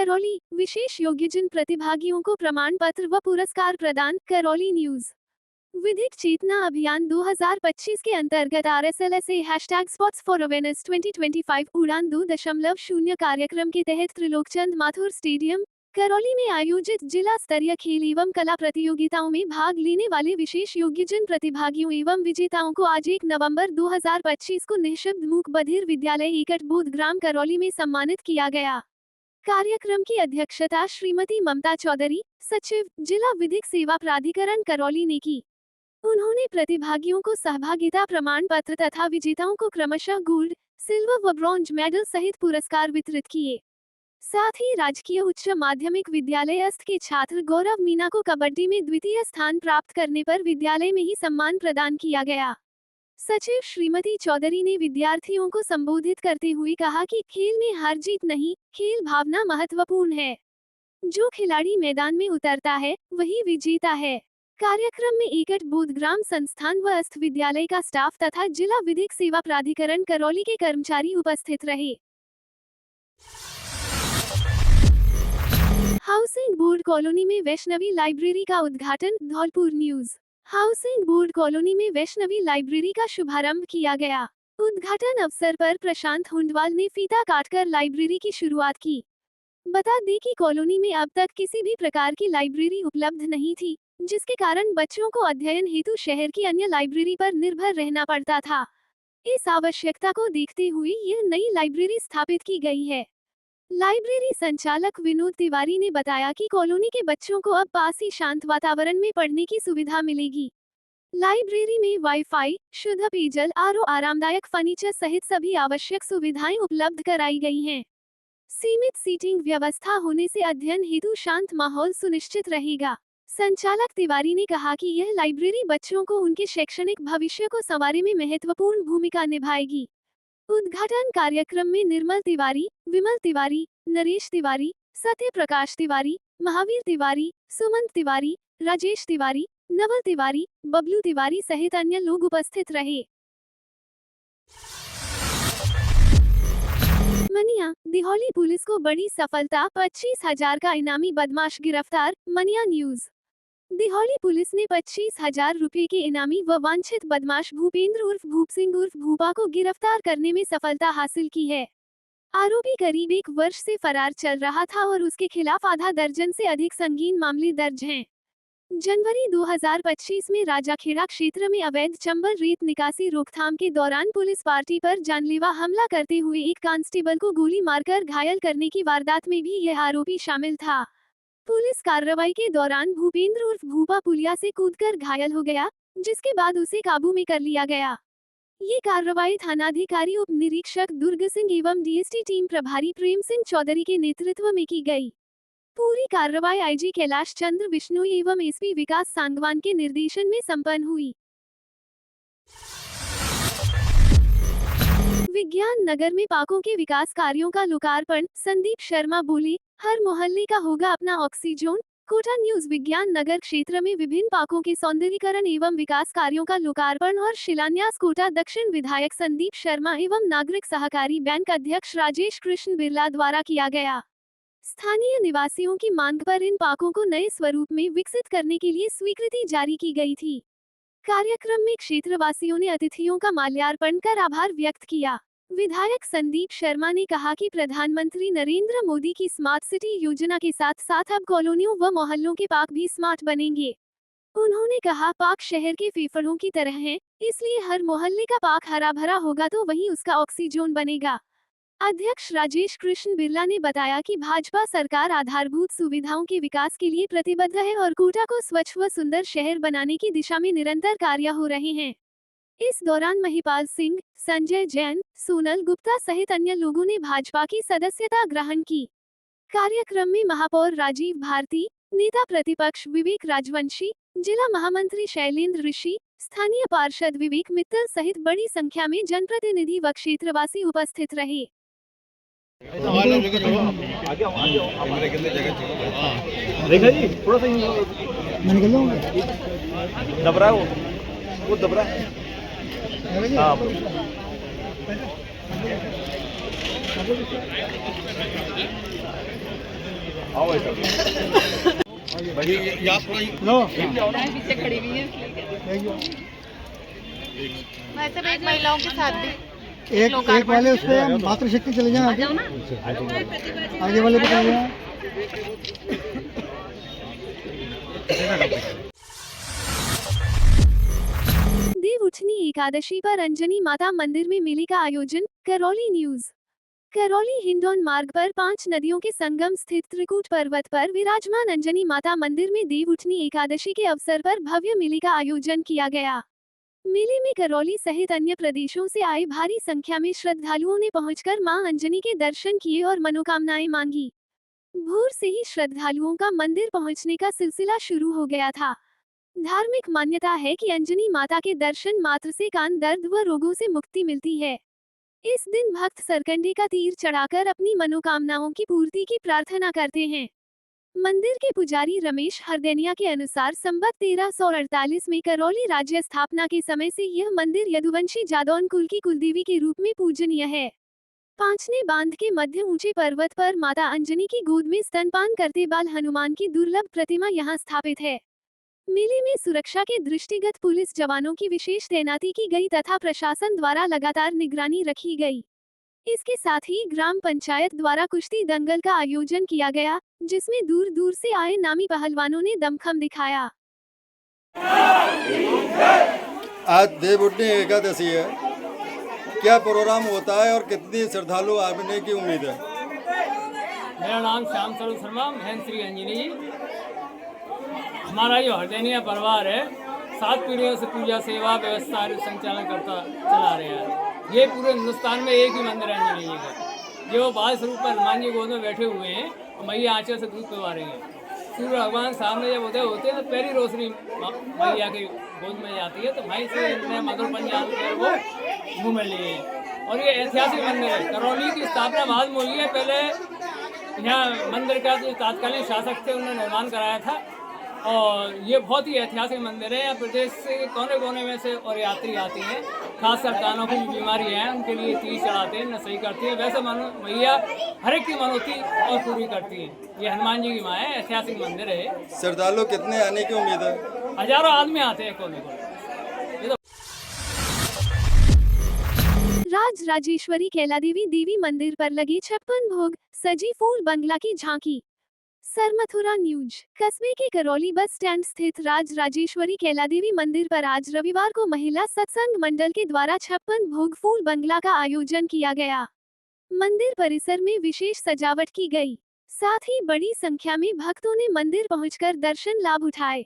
करौली, विशेष योग्यजन प्रतिभागियों को प्रमाण पत्र व पुरस्कार प्रदान। करौली न्यूज। विधिक चेतना अभियान 2025 के अंतर्गत RSLSA #Spots for Awareness 2025 उड़ान 2.0 कार्यक्रम के तहत त्रिलोकचंद माथुर स्टेडियम, करौली में आयोजित जिला स्तरीय खेल एवं कला प्रतियोगिताओं में भाग लेने वाले विशेष योग्यजन प्रतिभागियों एवं विजेताओं को आज 1 नवंबर 2025 को निःशब्द मूक बधिर विद्यालय एकट बोधग्राम करौली में सम्मानित किया गया। कार्यक्रम की अध्यक्षता श्रीमती ममता चौधरी, सचिव, जिला विधिक सेवा प्राधिकरण करौली ने की। उन्होंने प्रतिभागियों को सहभागिता प्रमाण पत्र तथा विजेताओं को क्रमशः गोल्ड, सिल्वर व ब्रॉन्ज मेडल सहित पुरस्कार वितरित किए। साथ ही राजकीय उच्च माध्यमिक विद्यालय अस्त के छात्र गौरव मीना को कबड्डी में द्वितीय स्थान प्राप्त करने पर विद्यालय में ही सम्मान प्रदान किया गया। सचिव श्रीमती चौधरी ने विद्यार्थियों को संबोधित करते हुए कहा कि खेल में हार जीत नहीं, खेल भावना महत्वपूर्ण है। जो खिलाड़ी मैदान में उतरता है, वही विजेता है। कार्यक्रम में एकट बोधग्राम संस्थान व अस्त विद्यालय का स्टाफ तथा जिला विधिक सेवा प्राधिकरण करौली के कर्मचारी उपस्थित रहे। हाउसिंग बोर्ड कॉलोनी में वैष्णवी लाइब्रेरी का उद्घाटन। Dholpur news. Housing board colony में वैष्णवी लाइब्रेरी का शुभारंभ किया गया। उद्घाटन अवसर पर प्रशांत हुंडवाल ने फीता काटकर लाइब्रेरी की शुरुआत की। बता दें कि कॉलोनी में अब तक किसी भी प्रकार की लाइब्रेरी उपलब्ध नहीं थी, जिसके कारण बच्चों को अध्ययन हेतु शहर की अन्य लाइब्रेरी पर निर्भर रहना पड़ता था। इस आवश्यकता को देखते हुए यह नई लाइब्रेरी स्थापित की गई है। लाइब्रेरी संचालक विनोद तिवारी ने बताया कि कॉलोनी के बच्चों को अब पास ही शांत वातावरण में पढ़ने की सुविधा मिलेगी। लाइब्रेरी में वाईफाई, शुद्ध पेयजल, आरओ, आरामदायक फर्नीचर सहित सभी आवश्यक सुविधाएं उपलब्ध कराई गई हैं। सीमित सीटिंग व्यवस्था होने से अध्ययन हेतु शांत माहौल सुनिश्चित रहेगा। संचालक तिवारी ने कहा कि यह लाइब्रेरी बच्चों को उनके शैक्षणिक भविष्य को संवारने में महत्वपूर्ण भूमिका निभाएगी। उद्घाटन कार्यक्रम में निर्मल तिवारी, विमल तिवारी, नरेश तिवारी, सत्य प्रकाश तिवारी, महावीर तिवारी, सुमंत तिवारी, राजेश तिवारी, नवल तिवारी, बबलू तिवारी सहित अन्य लोग उपस्थित रहे। मनिया, दिहौली पुलिस को बड़ी सफलता, 25,000 का इनामी बदमाश गिरफ्तार। मनिया न्यूज। दिहौली पुलिस ने 25,000 रुपए के इनामी व वांछित बदमाश भूपेंद्र उर्फ भूप सिंह उर्फ भूपा को गिरफ्तार करने में सफलता हासिल की है। आरोपी करीब 1 वर्ष से फरार चल रहा था और उसके खिलाफ आधा दर्जन से अधिक संगीन मामले दर्ज हैं। जनवरी 2025 में राजाखेड़ा क्षेत्र में अवैध चंबल रेत निकासी रोकथाम के दौरान पुलिस पार्टी पर जानलेवा हमला करते हुए एक कांस्टेबल को गोली मारकर घायल करने की वारदात में भी यह आरोपी शामिल था। पुलिस कार्रवाई के दौरान भूपेंद्र उर्फ भूपा पुलिया से कूदकर घायल हो गया, जिसके बाद उसे काबू में कर लिया गया। ये कार्रवाई थानाधिकारी उप निरीक्षक दुर्ग सिंह एवं डीएसटी टीम प्रभारी प्रेम सिंह चौधरी के नेतृत्व में की गई। पूरी कार्रवाई आईजी कैलाश चंद्र बिश्नोई एवं एसपी विकास सांगवान के निर्देशन में संपन्न हुई। विज्ञान नगर में पार्कों के विकास कार्यों का लोकार्पण। संदीप शर्मा बोले, हर मोहल्ले का होगा अपना ऑक्सीजोन। कोटा न्यूज। विज्ञान नगर क्षेत्र में विभिन्न पार्कों के सौंदर्यीकरण एवं विकास कार्यों का लोकार्पण और शिलान्यास कोटा दक्षिण विधायक संदीप शर्मा एवं नागरिक सहकारी बैंक अध्यक्ष राजेश कृष्ण बिरला द्वारा किया गया। स्थानीय निवासियों की मांग पर इन पार्कों को नए स्वरूप में विकसित करने के लिए स्वीकृति जारी की गई थी। कार्यक्रम में क्षेत्रवासियों ने अतिथियों का माल्यार्पण कर आभार व्यक्त किया। विधायक संदीप शर्मा ने कहा कि प्रधानमंत्री नरेंद्र मोदी की स्मार्ट सिटी योजना के साथ साथ अब कॉलोनियों व मोहल्लों के पार्क भी स्मार्ट बनेंगे। उन्होंने कहा, पार्क शहर के फेफड़ों की तरह हैं, इसलिए हर मोहल्ले का पार्क हरा भरा होगा तो वहीं उसका ऑक्सीजोन बनेगा। अध्यक्ष राजेश कृष्ण बिरला ने बताया कि भाजपा सरकार आधारभूत सुविधाओं के विकास के लिए प्रतिबद्ध है और कोटा को स्वच्छ व सुंदर शहर बनाने की दिशा में निरंतर कार्य हो रहे हैं। इस दौरान महिपाल सिंह, संजय जैन, सोनल गुप्ता सहित अन्य लोगों ने भाजपा की सदस्यता ग्रहण की। कार्यक्रम में महापौर राजीव भारती, नेता प्रतिपक्ष विवेक राजवंशी, जिला महामंत्री शैलेंद्र ऋषि, स्थानीय पार्षद विवेक मित्तल सहित बड़ी संख्या में जनप्रतिनिधि व क्षेत्रवासी उपस्थित रहे। देखा जी, थोड़ा सा मैं निकल जाऊंगा। दब रहा है वो दब रहा है। हाँ आओ ऐसा भाई ये आप थोड़ा पीछे खड़ी हुई है वैसे भी एक महिलाओं के साथ भी एक वाले उस पे मातृशक्ति चले जाए आगे आगे वाले पे चले जाए। देव उठनी एकादशी पर अंजनी माता मंदिर में मेले का आयोजन। करौली न्यूज। करौली हिंडौन मार्ग पर 5 नदियों के संगम स्थित त्रिकूट पर्वत पर विराजमान अंजनी माता मंदिर में देव उठनी एकादशी के अवसर पर भव्य मेले का आयोजन किया गया। मेले में करौली सहित अन्य प्रदेशों से आए भारी संख्या में श्रद्धालुओं ने पहुंचकर मां अंजनी के दर्शन किए और मनोकामनाएं मांगी। भोर से ही श्रद्धालुओं का मंदिर पहुंचने का सिलसिला शुरू हो गया था। धार्मिक मान्यता है कि अंजनी माता के दर्शन मात्र से कान दर्द व रोगों से मुक्ति मिलती है। इस दिन भक्त सरकंडे का तीर चढ़ाकर अपनी मनोकामनाओं की पूर्ति की प्रार्थना करते हैं। मंदिर के पुजारी रमेश हरदैनिया के अनुसार संवत 1348 में करौली राज्य स्थापना के समय से यह मंदिर यदुवंशी जादौन कुल की कुलदेवी के रूप में पूजनीय है। पांचने बांध के मध्य ऊंचे पर्वत पर माता अंजनी की गोद में स्तनपान करते बाल हनुमान की दुर्लभ प्रतिमा यहां स्थापित है। मेले में सुरक्षा के दृष्टिगत पुलिस जवानों की विशेष तैनाती की गई तथा प्रशासन द्वारा लगातार निगरानी रखी गई। इसके साथ ही ग्राम पंचायत द्वारा कुश्ती दंगल का आयोजन किया गया, जिसमें दूर दूर से आए नामी पहलवानों ने दमखम दिखाया। आज देव उठनी एकादशी है, क्या प्रोग्राम होता है और कितनी श्रद्धालु आने की उम्मीद है? मेरा नाम श्याम स्वरूप शर्मा, महन श्री अंजनी जी। हमारा जो हरदैनिया परिवार है 7 पीढ़ियों से पूजा सेवा व्यवस्था और संचालन करता चला रहा है। ये पूरे हिंदुस्तान में एक ही मंदिर है अंजनी जी का, जो बाल स्वरूप पर हनुमान जी गोद में बैठे हुए हैं और मैया आंचल से दूध पिला रही हैं। सूर्य भगवान सामने जब उदय होते हैं तो पहली रोशनी मैया के गोद में जाती है, तो भाई से मधुर पंजाब वो मुँह में लिए। और ये ऐतिहासिक मंदिर है। करौली की स्थापना बाद में हुई है। पहले यहाँ मंदिर का जो तत्कालीन शासक थे उन्होंने निर्माण कराया था और ये बहुत ही ऐतिहासिक मंदिर है। यहाँ प्रदेश से कोने कोने में से और यात्री आते हैं, खासकर कानों की बीमारी है उनके लिए तीर चढ़ाते हैं, न सही करती है। वैसे मैया हर एक की मनोती और पूरी करती है। ये हनुमान जी की माँ है, ऐतिहासिक मंदिर है। श्रद्धालु कितने आने की उम्मीद है? हजारों आदमी आते हैं कोने कोने। राज राजेश्वरी कैलादेवी देवी मंदिर पर लगे 56 भोग, सजी फूल बंगला की झांकी। सरमथुरा न्यूज। कस्बे के करौली बस स्टैंड स्थित राज राजेश्वरी कैलादेवी मंदिर पर आज रविवार को महिला सत्संग मंडल के द्वारा 56 भोग फूल बंगला का आयोजन किया गया। मंदिर परिसर में विशेष सजावट की गई, साथ ही बड़ी संख्या में भक्तों ने मंदिर पहुंचकर दर्शन लाभ उठाए।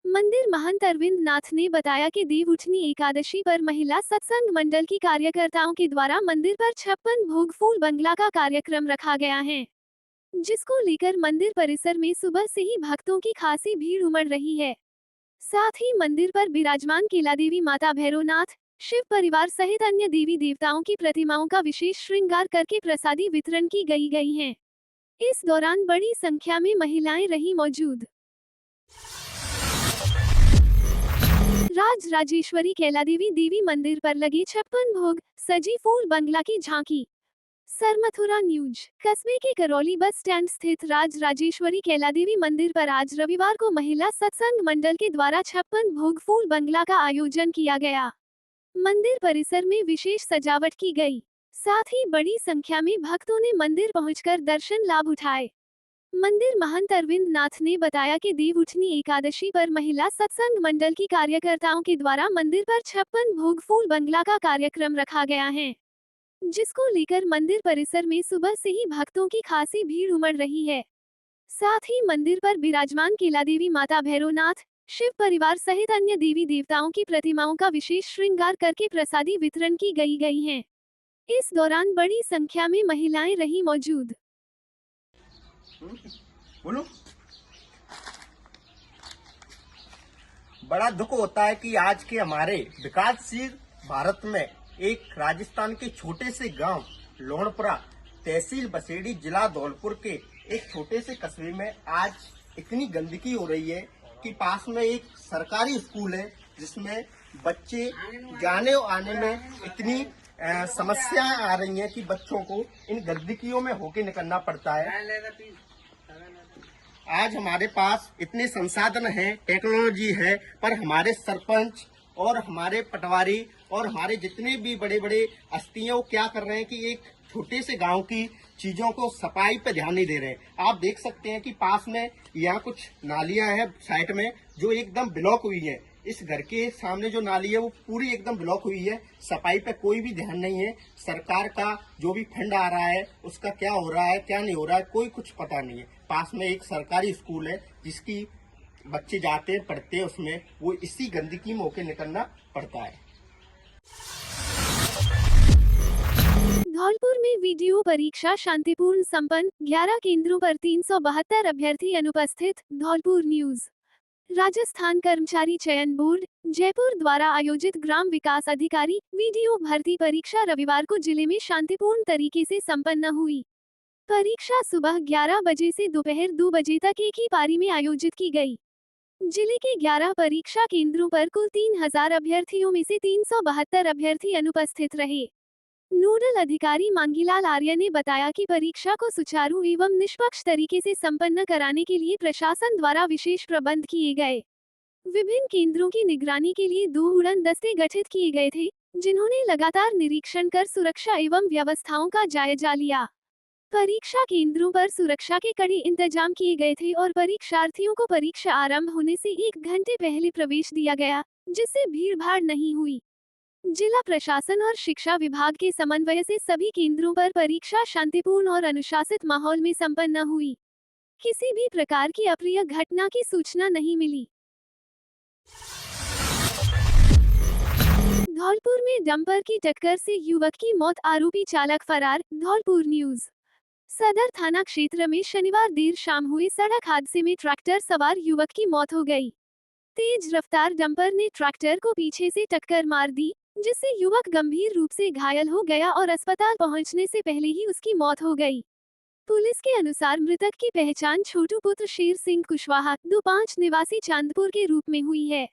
मंदिर महंत अरविंद नाथ ने बताया कि देव उठनी एकादशी पर महिला सत्संग मंडल की कार्यकर्ताओं के द्वारा मंदिर पर 56 भोग फूल बंगला का कार्यक्रम रखा गया है, जिसको लेकर मंदिर परिसर में सुबह से ही भक्तों की खासी भीड़ उमड़ रही है। साथ ही मंदिर पर विराजमान केलादेवी माता भैरवनाथ, शिव परिवार सहित अन्य देवी देवताओं की प्रतिमाओं का विशेष श्रृंगार करके प्रसादी वितरण की गई है। इस दौरान बड़ी संख्या में महिलाएं रही मौजूद। राज राजेश्वरी कैलादेवी देवी मंदिर पर लगे 56 भोग, सजी फूल बंगला की झांकी। सरमथुरा न्यूज। कस्बे के करौली बस स्टैंड स्थित राज राजेश्वरी कैलादेवी मंदिर पर आज रविवार को महिला सत्संग मंडल के द्वारा 56 भोग फूल बंगला का आयोजन किया गया। मंदिर परिसर में विशेष सजावट की गई, साथ ही बड़ी संख्या में भक्तों ने मंदिर पहुंचकर दर्शन लाभ उठाए। मंदिर महंत अरविंद नाथ ने बताया कि देव उठनी एकादशी पर महिला सत्संग मंडल की कार्यकर्ताओं के द्वारा मंदिर पर 56 भोग फूल बंगला का कार्यक्रम रखा गया है, जिसको लेकर मंदिर परिसर में सुबह से ही भक्तों की खासी भीड़ उमड़ रही है। साथ ही मंदिर पर विराजमान केलादेवी माता भैरवनाथ, शिव परिवार सहित अन्य देवी देवताओं की प्रतिमाओं का विशेष श्रृंगार करके प्रसादी वितरण की गई है। इस दौरान बड़ी संख्या में महिलाएं रही मौजूद। बोलो। बड़ा दुख होता है कि आज के हमारे विकासशील भारत में एक राजस्थान के छोटे से गांव लोणपुरा, तहसील बसेड़ी, जिला धौलपुर के एक छोटे से कस्बे में आज इतनी गंदगी हो रही है कि पास में एक सरकारी स्कूल है जिसमें बच्चे जाने और आने में इतनी समस्याएं आ रही हैं कि बच्चों को इन गंदगियों में होके निकलना पड़ता है। आज हमारे पास इतने संसाधन हैं, टेक्नोलॉजी है, पर हमारे सरपंच और हमारे पटवारी और हमारे जितने भी बड़े बड़े हस्तियां वो क्या कर रहे हैं कि एक छोटे से गांव की चीजों को सफाई पे ध्यान नहीं दे रहे हैं। आप देख सकते हैं कि पास में यहाँ कुछ नालियां हैं साइड में जो एकदम ब्लॉक हुई है। इस घर के सामने जो नाली है वो पूरी एकदम ब्लॉक हुई है। सफाई पे कोई भी ध्यान नहीं है। सरकार का जो भी फंड आ रहा है उसका क्या हो रहा है क्या नहीं हो रहा है कोई कुछ पता नहीं है। पास में एक सरकारी स्कूल है जिसकी बच्चे जाते हैं पढ़ते हैं, उसमें वो इसी गंदगी में होकर निकलना पड़ता है। धौलपुर में वीडियो परीक्षा शांतिपूर्ण संपन्न, 11 केंद्रों पर 372 अभ्यर्थी अनुपस्थित। धौलपुर न्यूज। राजस्थान कर्मचारी चयन बोर्ड जयपुर द्वारा आयोजित ग्राम विकास अधिकारी वीडियो भर्ती परीक्षा रविवार को जिले में शांतिपूर्ण तरीके से संपन्न हुई। परीक्षा सुबह 11 बजे से दोपहर 2 बजे तक एक ही पारी में आयोजित की गई। जिले के 11 परीक्षा केंद्रों पर कुल 3000 अभ्यर्थियों में से 372 अभ्यर्थी अनुपस्थित रहे। नोडल अधिकारी मांगीलाल आर्य ने बताया कि परीक्षा को सुचारू एवं निष्पक्ष तरीके से संपन्न कराने के लिए प्रशासन द्वारा विशेष प्रबंध किए गए। विभिन्न केंद्रों की निगरानी के लिए 2 उड़न दस्ते गठित किए गए थे, जिन्होंने लगातार निरीक्षण कर सुरक्षा एवं व्यवस्थाओं का जायजा लिया। परीक्षा केंद्रों पर सुरक्षा के कड़े इंतजाम किए गए थे और परीक्षार्थियों को परीक्षा आरंभ होने से 1 घंटे पहले प्रवेश दिया गया, जिससे भीड़भाड़ नहीं हुई। जिला प्रशासन और शिक्षा विभाग के समन्वय से सभी केंद्रों पर परीक्षा शांतिपूर्ण और अनुशासित माहौल में संपन्न हुई। किसी भी प्रकार की अप्रिय घटना की सूचना नहीं मिली। धौलपुर में डंपर की टक्कर से युवक की मौत, आरोपी चालक फरार। धौलपुर न्यूज। सदर थाना क्षेत्र में शनिवार देर शाम हुए सड़क हादसे में ट्रैक्टर सवार युवक की मौत हो गई। तेज रफ्तार डंपर ने ट्रैक्टर को पीछे से टक्कर मार दी, जिससे युवक गंभीर रूप से घायल हो गया और अस्पताल पहुंचने से पहले ही उसकी मौत हो गई। पुलिस के अनुसार मृतक की पहचान छोटू पुत्र शेर सिंह कुशवाहा 25 निवासी चांदपुर के रूप में हुई है।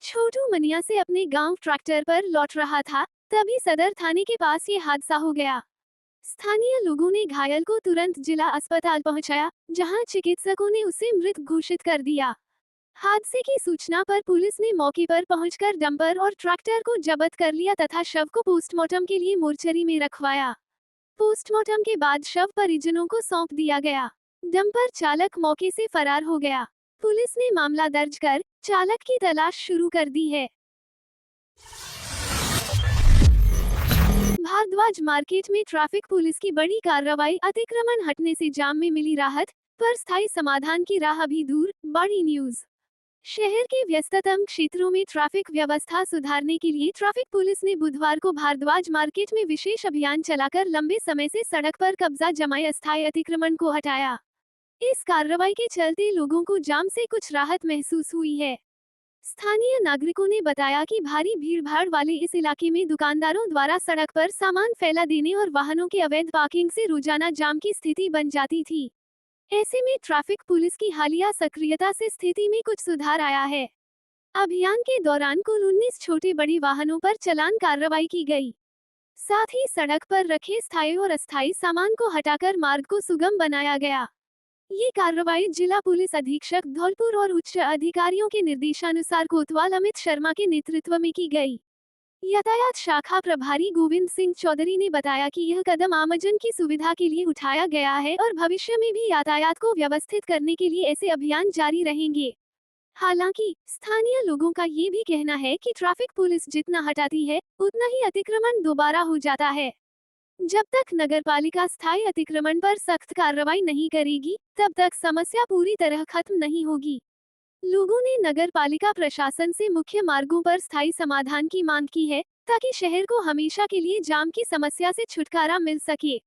छोटू मनिया से अपने गांव ट्रैक्टर पर लौट रहा था, तभी सदर थाने के पास ये हादसा हो गया। स्थानीय लोगों ने घायल को तुरंत जिला अस्पताल पहुंचाया, जहां चिकित्सकों ने उसे मृत घोषित कर दिया। हादसे की सूचना पर पुलिस ने मौके पर पहुंचकर डंपर और ट्रैक्टर को जब्त कर लिया तथा शव को पोस्टमार्टम के लिए मोर्चरी में रखवाया। पोस्टमार्टम के बाद शव परिजनों को सौंप दिया गया। डंपर चालक मौके से फरार हो गया। पुलिस ने मामला दर्ज कर चालक की तलाश शुरू कर दी है। भारद्वाज मार्केट में ट्रैफिक पुलिस की बड़ी कार्रवाई, अतिक्रमण हटने से जाम में मिली राहत, पर स्थायी समाधान की राह अभी दूर। बड़ी न्यूज। शहर के व्यस्ततम क्षेत्रों में ट्रैफिक व्यवस्था सुधारने के लिए ट्रैफिक पुलिस ने बुधवार को भारद्वाज मार्केट में विशेष अभियान चलाकर लंबे समय से सड़क पर कब्जा जमाए अस्थायी अतिक्रमण को हटाया। इस कार्रवाई के चलते लोगों को जाम से कुछ राहत महसूस हुई है। स्थानीय नागरिकों ने बताया कि भारी भीड़भाड़ वाले इस इलाके में दुकानदारों द्वारा सड़क पर सामान फैला देने और वाहनों के अवैध पार्किंग से रोजाना जाम की स्थिति बन जाती थी। ऐसे में ट्रैफिक पुलिस की हालिया सक्रियता से स्थिति में कुछ सुधार आया है। अभियान के दौरान कुल 19 छोटे बड़े वाहनों पर चालान कार्रवाई की गई। साथ ही सड़क पर रखे स्थायी और अस्थायी सामान को हटाकर मार्ग को सुगम बनाया गया। ये कार्रवाई जिला पुलिस अधीक्षक धौलपुर और उच्च अधिकारियों के निर्देशानुसार कोतवाल अमित शर्मा के नेतृत्व में की गई। यातायात शाखा प्रभारी गोविंद सिंह चौधरी ने बताया कि यह कदम आमजन की सुविधा के लिए उठाया गया है और भविष्य में भी यातायात को व्यवस्थित करने के लिए ऐसे अभियान जारी रहेंगे। हालांकि स्थानीय लोगों का ये भी कहना है कि ट्रैफिक पुलिस जितना हटाती है, उतना ही अतिक्रमण दोबारा हो जाता है। जब तक नगरपालिका स्थायी अतिक्रमण पर सख्त कार्रवाई नहीं करेगी, तब तक समस्या पूरी तरह खत्म नहीं होगी। लोगों ने नगर पालिका प्रशासन से मुख्य मार्गों पर स्थायी समाधान की मांग की है, ताकि शहर को हमेशा के लिए जाम की समस्या से छुटकारा मिल सके।